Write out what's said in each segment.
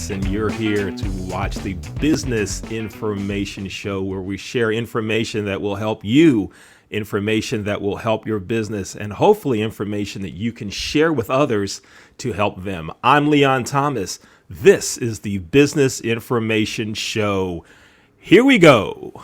Thomas, and you're here to watch the Business Information Show, where we share information that will help you, information that will help your business, and hopefully information that you can share with others to help them. I'm Leon Thomas. This is the Business Information Show. Here we go.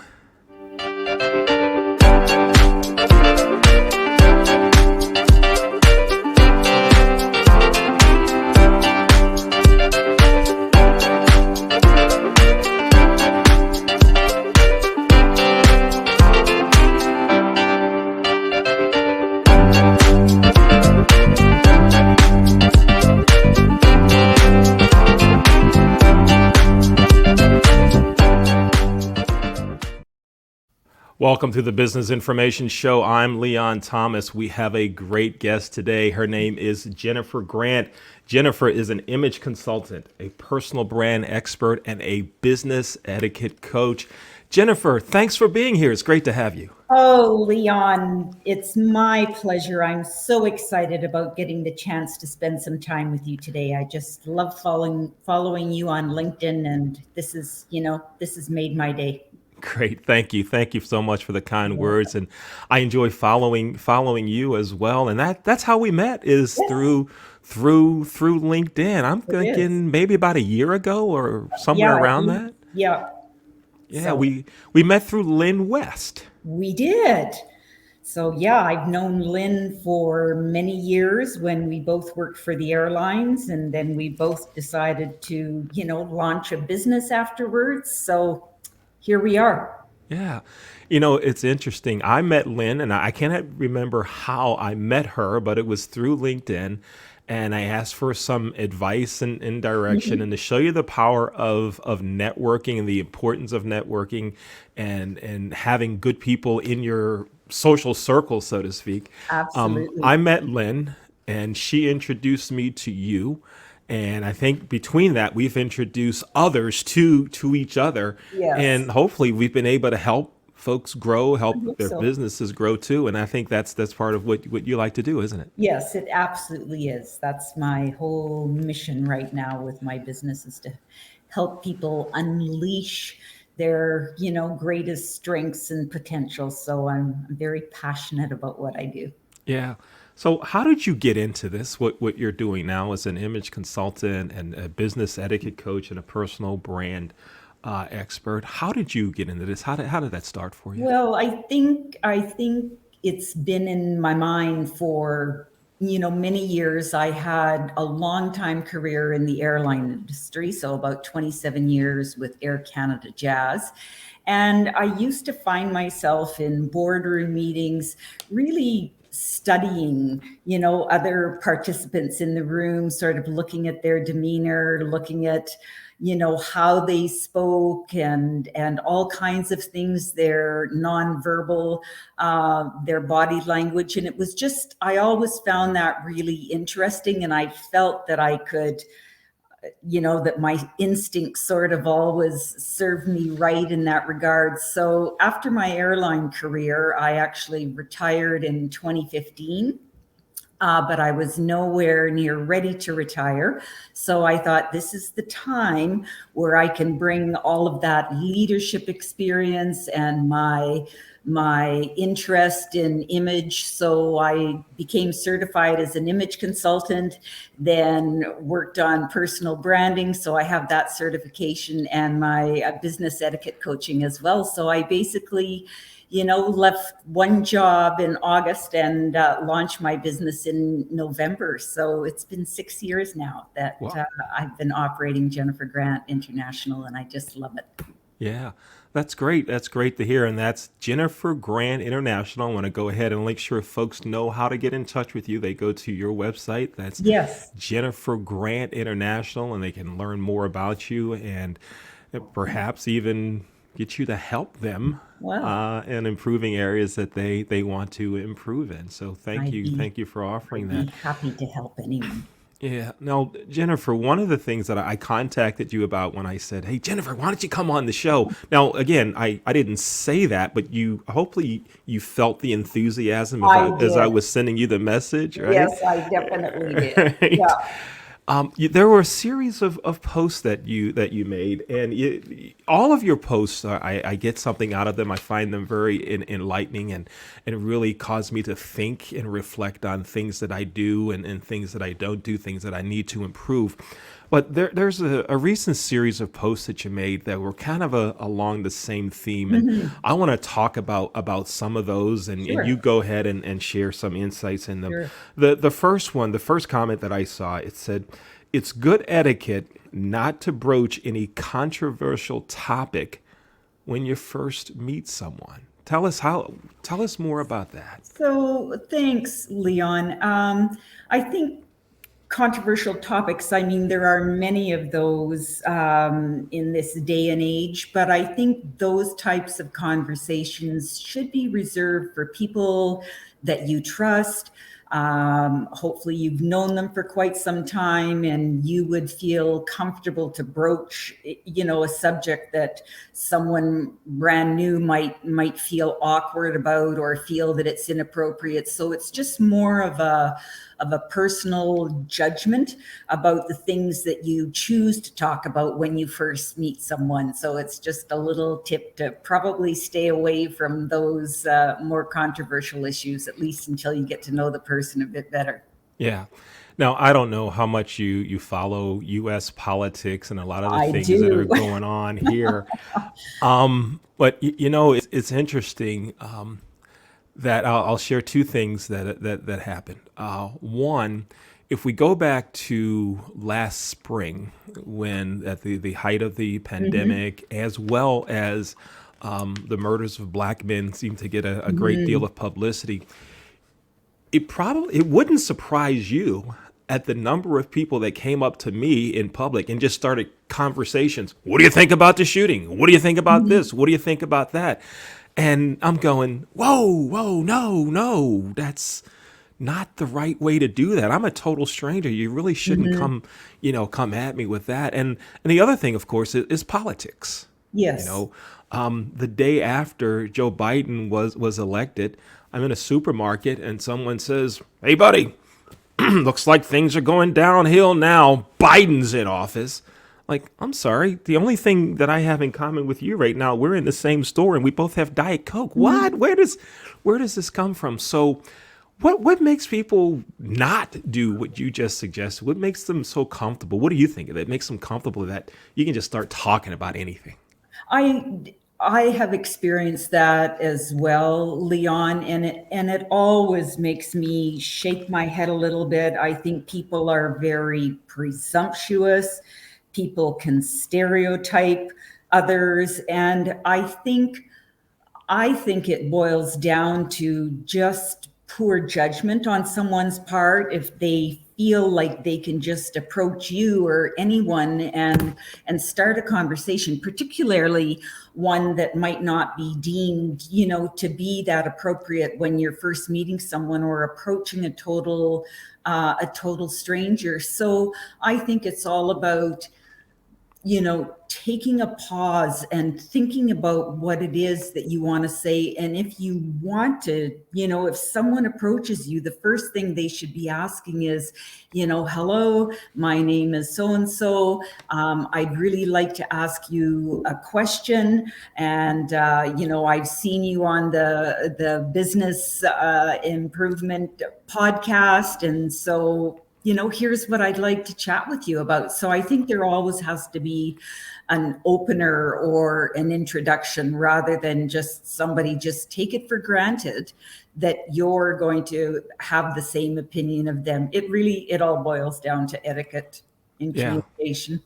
Welcome to the Business Information Show. I'm Leon Thomas. We have a great guest today. Her name is Jennifer Grant. Jennifer is an image consultant, a personal brand expert, and a business etiquette coach. Jennifer, thanks for being here. It's great to have you. Oh, Leon, it's my pleasure. I'm so excited about getting the chance to spend some time with you today. I just love following you on LinkedIn, and this has made my day. Great. Thank you. Thank you so much for the kind words. And I enjoy following you as well. And that's how we met, is through LinkedIn. I'm thinking maybe about a year ago or somewhere around that. Yeah. Yeah, so, we met through Lynn West. We did. So I've known Lynn for many years when we both worked for the airlines, and then we both decided to, launch a business afterwards. So here we are. Yeah. It's interesting. I met Lynn, and I cannot remember how I met her, but it was through LinkedIn. And I asked for some advice and direction, and to show you the power of networking and the importance of networking and having good people in your social circle, so to speak. Absolutely. I met Lynn, and she introduced me to you. And I think between that, we've introduced others to each other. Yes. And hopefully we've been able to help folks grow, help their businesses grow too. And I think that's part of what you like to do, isn't it? Yes, it absolutely is. That's my whole mission right now with my business, is to help people unleash their, greatest strengths and potential. So I'm very passionate about what I do. Yeah. So how did you get into this, what you're doing now as an image consultant and a business etiquette coach and a personal brand expert? How did you get into this? How did that start for you? Well, I think it's been in my mind for, many years. I had a long time career in the airline industry, so about 27 years with Air Canada Jazz. And I used to find myself in boardroom meetings really studying, other participants in the room, sort of looking at their demeanor, looking at, how they spoke and all kinds of things, their nonverbal, their body language. And it was just, I always found that really interesting. And I felt that I could, that my instincts sort of always served me right in that regard. So after my airline career, I actually retired in 2015. But I was nowhere near ready to retire. So I thought, this is the time where I can bring all of that leadership experience and my interest in image. So I became certified as an image consultant, then worked on personal branding. So I have that certification, and my business etiquette coaching as well. So I basically left one job in August and launched my business in November. So it's been 6 years now that I've been operating Jennifer Grant International, and I just love it. Yeah, that's great. That's great to hear. And that's Jennifer Grant International. I want to go ahead and make sure folks know how to get in touch with you. They go to your website. That's Jennifer Grant International, and they can learn more about you and perhaps even get you to help them in improving areas that they want to improve in. So thank you for offering that. I'm happy to help anyone. Yeah. Now, Jennifer, one of the things that I contacted you about when I said, hey, Jennifer, why don't you come on the show? Now, again, I didn't say that, but hopefully you felt the enthusiasm as I was sending you the message, right? Yes, I definitely did. Right? Yeah. There were a series of posts that you made, and all of your posts, I get something out of them. I find them very enlightening and really cause me to think and reflect on things that I do and things that I don't do, things that I need to improve. But there's a recent series of posts that you made that were kind of along the same theme, and Mhm. I want to talk about some of those, and you Sure, go ahead and share some insights in them. sure. The first one, the first comment that I saw, it said, "It's good etiquette not to broach any controversial topic when you first meet someone." Tell us more about that. So thanks, Leon. I think controversial topics, I mean, there are many of those in this day and age, but I think those types of conversations should be reserved for people that you trust. Hopefully, you've known them for quite some time, and you would feel comfortable to broach, a subject that someone brand new might feel awkward about or feel that it's inappropriate. So it's just more of a personal judgment about the things that you choose to talk about when you first meet someone. So it's just a little tip to probably stay away from those more controversial issues, at least until you get to know the person a bit better. Yeah. Now, I don't know how much you follow U.S. politics and a lot of the I things that are do. going on here. But it's interesting that I'll share two things that happened. One, if we go back to last spring, when at the height of the Mhm. pandemic, as well as the murders of black men seemed to get a great deal Mhm. of publicity, it wouldn't surprise you at the number of people that came up to me in public and just started conversations. What do you think about the shooting? What do you think about Mhm. this? What do you think about that? And I'm going, whoa, no, no, that's not the right way to do that. I'm a total stranger. You really shouldn't Mhm. come at me with that. And the other thing, of course, is politics. You Yes. know, the day after Joe Biden was elected, I'm in a supermarket and someone says, "Hey, buddy, looks like things are going downhill now. Biden's in office." Like, I'm sorry. The only thing that I have in common with you right now, we're in the same store and we both have Diet Coke. What? Mhm. Where does this come from? So, what makes people not do what you just suggested? What makes them so comfortable? What do you think that makes them comfortable that you can just start talking about anything? I have experienced that as well, Leon, and it always makes me shake my head a little bit. I think people are very presumptuous. People can stereotype others, and I think it boils down to just poor judgment on someone's part if they feel like they can just approach you or anyone and start a conversation, particularly one that might not be deemed, to be that appropriate when you're first meeting someone or approaching a total stranger. So I think it's all about taking a pause and thinking about what it is that you want to say. And if you want to, if someone approaches you, the first thing they should be asking is, hello, my name is so and so. I'd really like to ask you a question. And, I've seen you on the business improvement podcast. And so, here's what I'd like to chat with you about. So I think there always has to be an opener or an introduction rather than just somebody just take it for granted that you're going to have the same opinion of them. It all boils down to etiquette in Yeah. communication.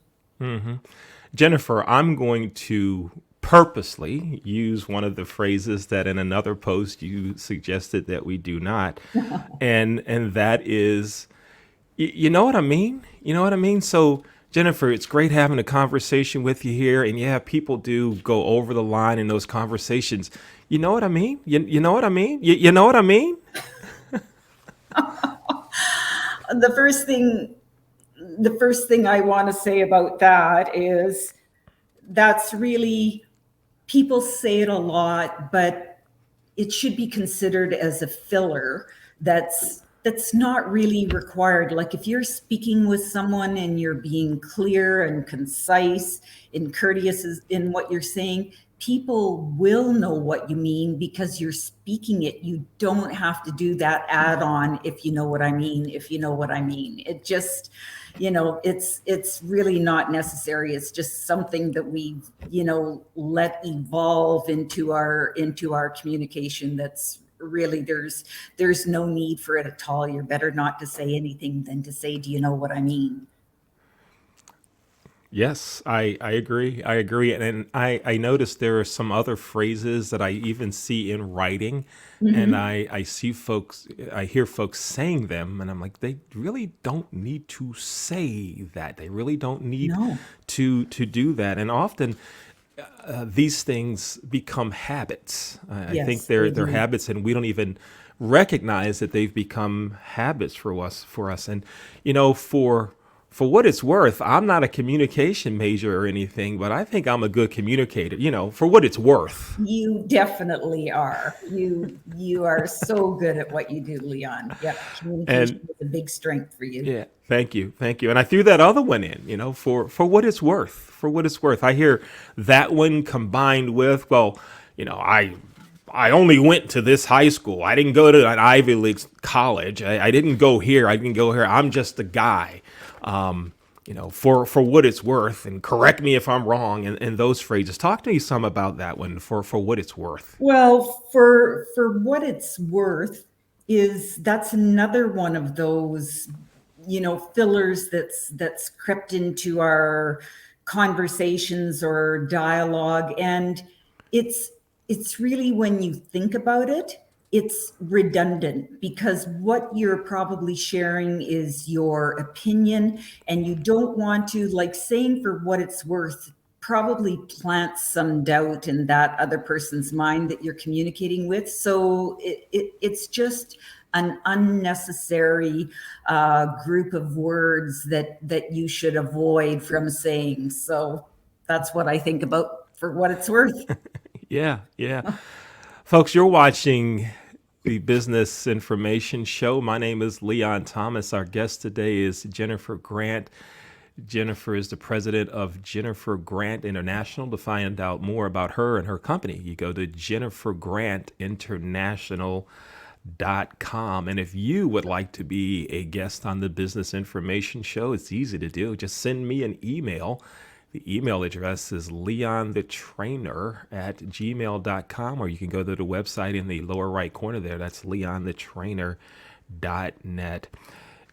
Jennifer, I'm going to purposely use one of the phrases that in another post you suggested that we do not. And that is, you know what I mean? You know what I mean? So, Jennifer, it's great having a conversation with you here. And yeah, people do go over the line in those conversations. You know what I mean? You know what I mean? You know what I mean? The first thing the first thing I want to say about that is that's really, people say it a lot, but it should be considered as a filler that's not really required. Like if you're speaking with someone and you're being clear and concise and courteous in what you're saying, people will know what you mean because you're speaking it. You don't have to do that add on, if you know what I mean, if you know what I mean. It just, it's really not necessary. It's just something that we, let evolve into our communication. That's really, there's no need for it at all. You're better not to say anything than to say, do you know what I mean? Yes, I agree. I agree. And I noticed there are some other phrases that I even see in writing. And Mm-hmm. I hear folks saying them, and I'm like, they really don't need to say that. They really don't need No. to do that. And often these things become habits. I think Yes, they they're do. habits, and we don't even recognize that they've become habits for us. And for what it's worth, I'm not a communication major or anything, but I think I'm a good communicator. For what it's worth. You definitely are. You are so good at what you do, Leon. Yep, communication And is a big strength for you. yeah, thank you. And I threw that other one in, for what it's worth. For what it's worth, I hear that one combined with, well, I only went to this high school. I didn't go to an Ivy League college. I didn't go here. I didn't go here. I'm just a guy. For what it's worth, and correct me if I'm wrong. And those phrases. Talk to me some about that one. For what it's worth. Well, for what it's worth, that's another one of those, fillers that's crept into our conversations or dialogue. And it's it's really, when you think about it, it's redundant, because what you're probably sharing is your opinion, and you don't want to, like, saying for what it's worth, probably plant some doubt in that other person's mind that you're communicating with. So it's just an unnecessary group of words that you should avoid from saying. So that's what I think about for what it's worth. Yeah, yeah. Folks, you're watching the Business Information Show. My name is Leon Thomas. Our guest today is Jennifer Grant. Jennifer is the president of Jennifer Grant International. To find out more about her and her company, you go to jennifergrantinternational.com. And if you would like to be a guest on the Business Information Show, it's easy to do. Just send me an email. The email address is leonthetrainer@gmail.com, or you can go to the website in the lower right corner there. That's leonthetrainer.net.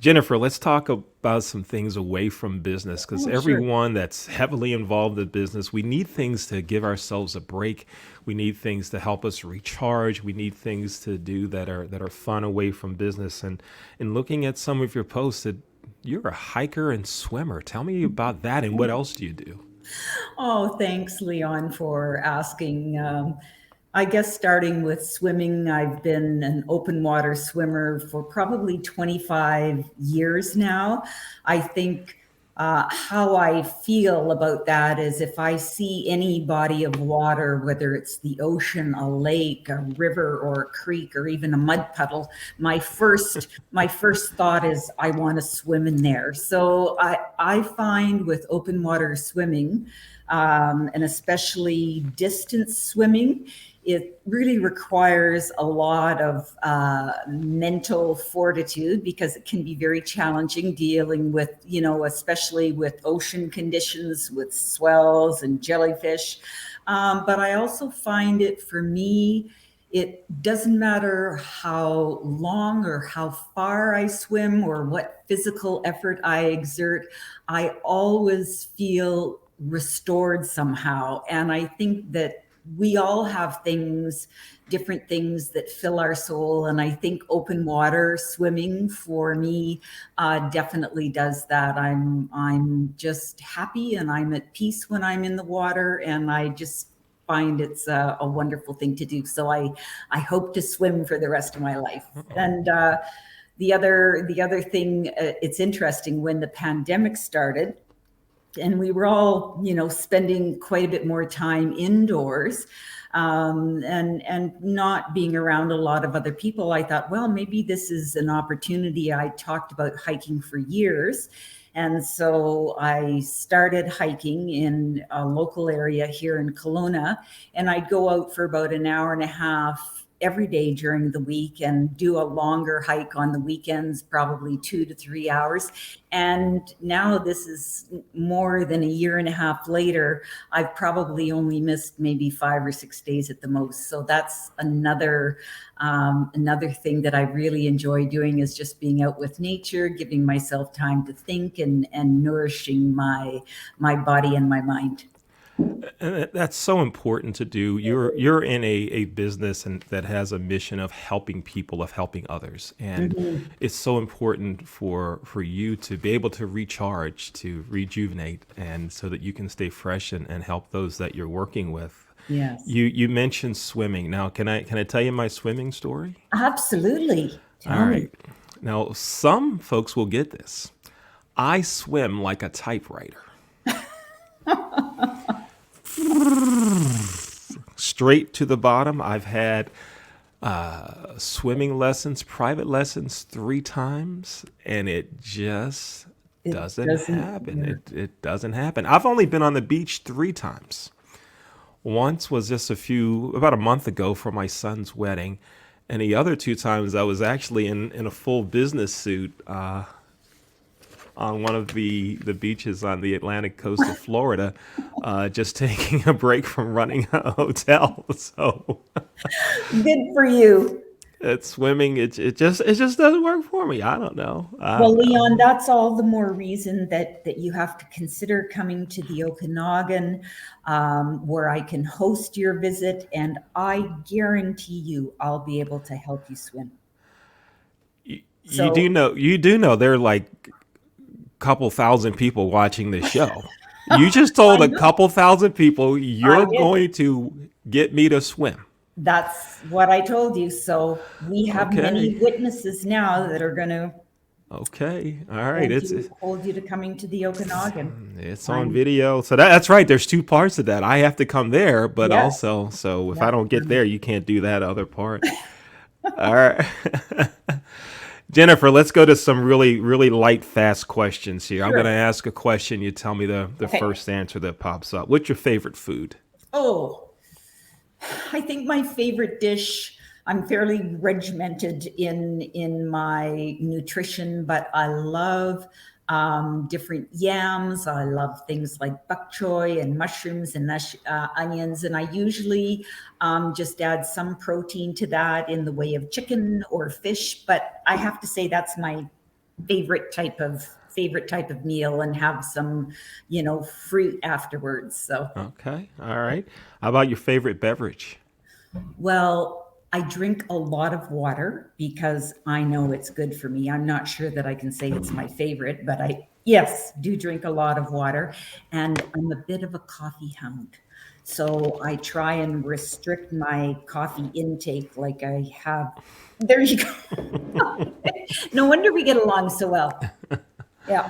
Jennifer, let's talk about some things away from business, because Oh, sure. everyone that's heavily involved in business, we need things to give ourselves a break. We need things to help us recharge. We need things to do that are fun away from business. And in looking at some of your posts, you're a hiker and swimmer. Tell me about that, and what else do you do? Oh, thanks, Leon, for asking. I guess starting with swimming, I've been an open water swimmer for probably 25 years now. I think how I feel about that is, if I see any body of water, whether it's the ocean, a lake, a river, or a creek, or even a mud puddle, my first thought is, I want to swim in there. So I find with open water swimming, and especially distance swimming, it really requires a lot of mental fortitude, because it can be very challenging dealing with, especially with ocean conditions, with swells and jellyfish. But I also find it, for me, it doesn't matter how long or how far I swim or what physical effort I exert, I always feel restored somehow. And I think that we all have different things that fill our soul. And I think open water swimming for me definitely does that. I'm just happy and I'm at peace when I'm in the water, and I just find it's a wonderful thing to do. So I hope to swim for the rest of my life. And the other thing, it's interesting, when the pandemic started, and we were all, spending quite a bit more time indoors. and not being around a lot of other people, I thought, well, maybe this is an opportunity. I talked about hiking for years. And so I started hiking in a local area here in Kelowna, and I'd go out for about an hour and a half every day during the week and do a longer hike on the weekends, probably 2 to 3 hours. And now this is more than a year and a half later. I've probably only missed maybe 5 or 6 days at the most. So that's another thing that I really enjoy doing, is just being out with nature, giving myself time to think, and nourishing my body and my mind. And that's so important to do. You're in a business that has a mission of helping people, of helping others, and it's so important for you to be able to recharge, to rejuvenate, and so that you can stay fresh and help those that you're working with. Yes. You mentioned swimming. Now, can I tell you my swimming story? Absolutely. All right. Now, some folks will get this. I swim like a typewriter. Straight to the bottom. I've had swimming lessons, private lessons 3 times, and it just doesn't happen. It doesn't happen. I've only been on the beach 3 times. Once was just about a month ago for my son's wedding, and the other 2 times I was actually in a full business suit on one of the beaches on the Atlantic coast of Florida, just taking a break from running a hotel. So good for you. It's swimming. It just doesn't work for me. I don't know. Well, Leon, that's all the more reason that you have to consider coming to the Okanagan, where I can host your visit, and I guarantee you I'll be able to help you swim. You do know there are like couple thousand people watching this show. You just told a couple thousand people you're going to get me to swim. That's what I told you. So we have many witnesses now that are going to Okay. All right. Hold you to coming to the Okanagan. It's on video. So that's right. There's 2 parts of that. I have to come there, but also, so if I don't get there, you can't do that other part. All right. Jennifer, let's go to some really, really light, fast questions here. Sure. I'm going to ask a question. You tell me the first answer that pops up. What's your favorite food? Oh, I think my favorite dish, I'm fairly regimented in my nutrition, but I love different yams. I love things like bok choy and mushrooms and onions. And I usually just add some protein to that in the way of chicken or fish. But I have to say that's my favorite type of meal, and have some, fruit afterwards. So. Okay. All right. How about your favorite beverage? Well, I drink a lot of water because I know it's good for me. I'm not sure that I can say it's my favorite, but I do drink a lot of water, and I'm a bit of a coffee hound. So I try and restrict my coffee intake like I have. There you go. No wonder we get along so well. Yeah.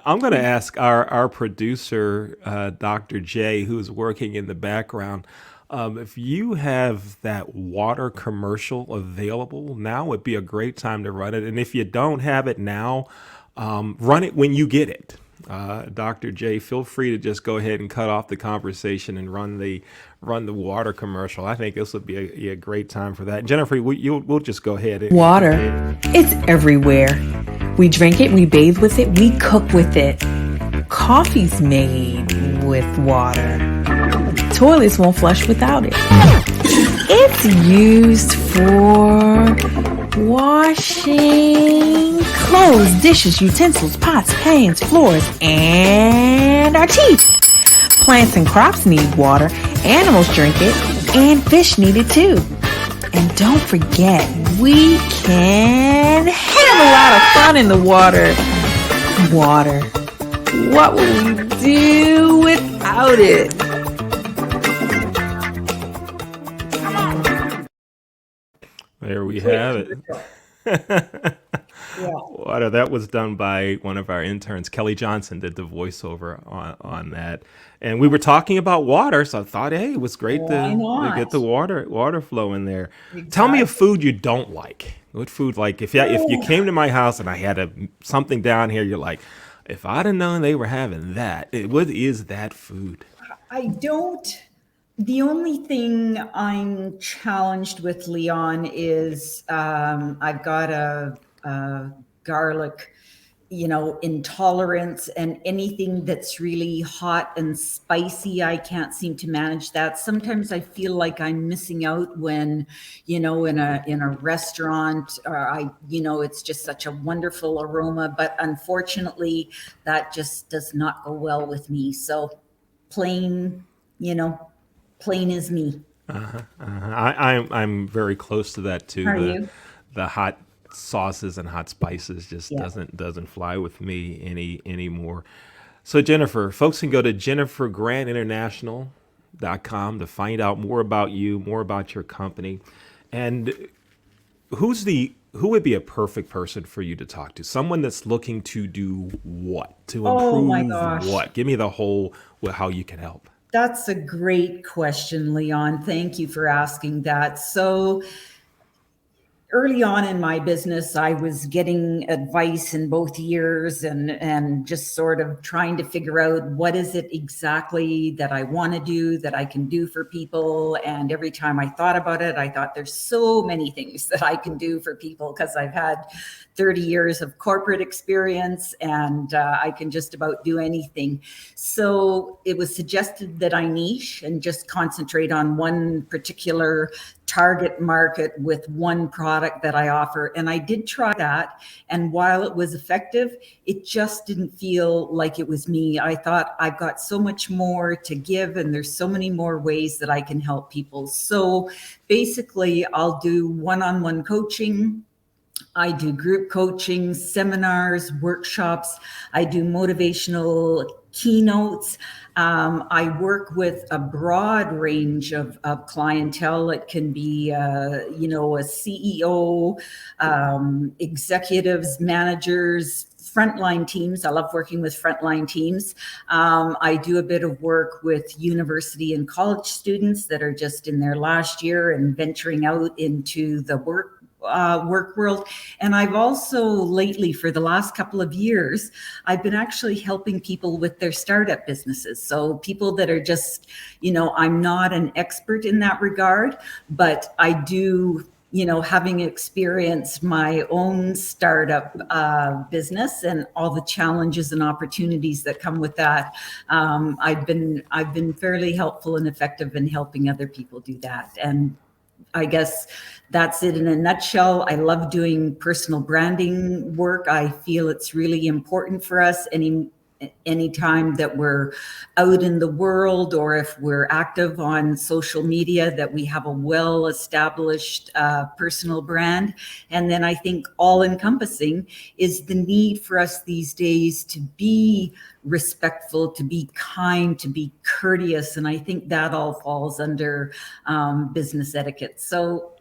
I'm going to ask our producer, Dr. J, who's working in the background, if you have that water commercial available, now would be a great time to run it. And if you don't have it now, run it when you get it. Dr. J, feel free to just go ahead and cut off the conversation and run the water commercial. I think this would be a great time for that. Jennifer, we'll just go ahead. Water, it's everywhere. We drink it, we bathe with it, we cook with it. Coffee's made with water. Toilets won't flush without it. It's used for washing clothes, dishes, utensils, pots, pans, floors, and our teeth. Plants and crops need water, animals drink it, and fish need it too. And don't forget, we can have a lot of fun in the water. Water. What would we do without it? There we have it. Yeah. Water. That was done by one of our interns. Kelly Johnson did the voiceover on that. And we were talking about water, so I thought, hey, it was great Why to get not? the water flow in there. Tell me a Exactly. food you don't like. What food, like if you came to my house and I had something down here, you're like, if I'd have known they were having that, what is that food? I don't. The only thing I'm challenged with, Leon, is I've got a garlic, intolerance, and anything that's really hot and spicy, I can't seem to manage that. Sometimes I feel like I'm missing out when, in a restaurant, or it's just such a wonderful aroma. But unfortunately, that just does not go well with me. So plain, you know, plain as me. I'm very close to that too. Are The you? the hot sauces and hot spices just Yeah. doesn't fly with me anymore. So Jennifer, folks can go to jennifergrantinternational.com to find out more about you, more about your company. And who would be a perfect person for you to talk to? Someone that's looking to do what? To Oh my improve gosh. what? Give me the whole how you can help. That's a great question, Leon. Thank you for asking that. So, early on in my business, I was getting advice in both ears and just sort of trying to figure out what is it exactly that I want to do, that I can do for people. And every time I thought about it, I thought there's so many things that I can do for people because I've had 30 years of corporate experience, and I can just about do anything. So it was suggested that I niche and just concentrate on one particular target market with one product that I offer. And I did try that. And while it was effective, it just didn't feel like it was me. I thought I've got so much more to give, and there's so many more ways that I can help people. So basically, I'll do one-on-one coaching. I do group coaching, seminars, workshops. I do motivational keynotes. I work with a broad range of clientele. It can be, a CEO, executives, managers, frontline teams. I love working with frontline teams. I do a bit of work with university and college students that are just in their last year and venturing out into the work world. And I've also lately, for the last couple of years, I've been actually helping people with their startup businesses. So people that are just, I'm not an expert in that regard, but I do, having experienced my own startup business and all the challenges and opportunities that come with that, I've been fairly helpful and effective in helping other people do that. And I guess that's it in a nutshell. I love doing personal branding work. I feel it's really important for us. Anytime that we're out in the world, or if we're active on social media, that we have a well-established personal brand. And then I think all encompassing is the need for us these days to be respectful, to be kind, to be courteous. And I think that all falls under business etiquette. So,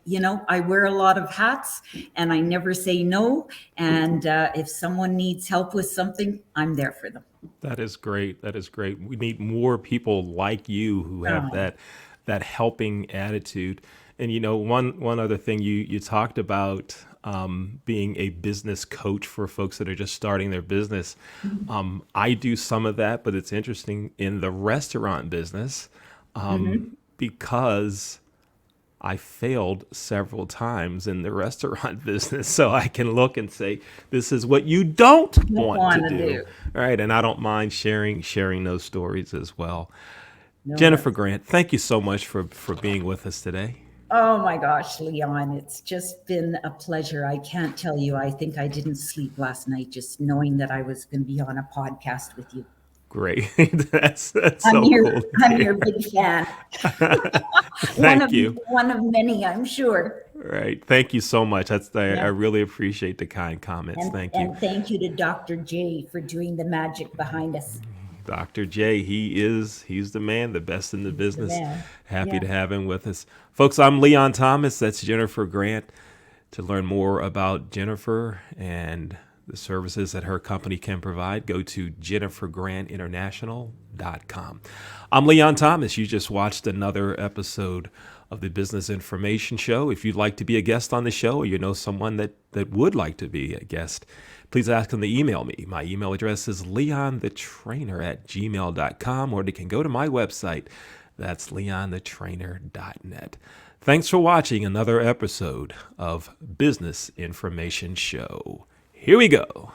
I wear a lot of hats and I never say no. And if someone needs help with something, I'm there for them. That is great. That is great. We need more people like you who have Oh, that helping attitude. And one other thing you talked about, being a business coach for folks that are just starting their business. I do some of that, but it's interesting in the restaurant business, mhm. because I failed several times in the restaurant business. So I can look and say, this is what you don't Don't want to want to do. do. All right. And I don't mind sharing those stories as well. No, Jennifer that's. Grant, thank you so much for being with us today. Oh my gosh, Leon, it's just been a pleasure. I can't tell you. I think I didn't sleep last night just knowing that I was going to be on a podcast with you. Great. That's I'm so your cool to I'm hear. your big fan. One Thank of you. one of many, I'm sure. All right. Thank you so much. I Yeah. really appreciate the kind comments. And Thank you. and thank you to Dr. J for doing the magic behind us. Dr. J, he's the man, the best in the The business. man. Happy Yeah. to have him with us. Folks, I'm Leon Thomas. That's Jennifer Grant. To learn more about Jennifer and the services that her company can provide, go to jennifergrantinternational.com. I'm Leon Thomas. You just watched another episode of the Business Information Show. If you'd like to be a guest on the show, or you know someone that would like to be a guest, please ask them to email me. My email address is leonthetrainer@gmail.com, or they can go to my website. That's leonthetrainer.net. Thanks for watching another episode of Business Information Show. Here we go.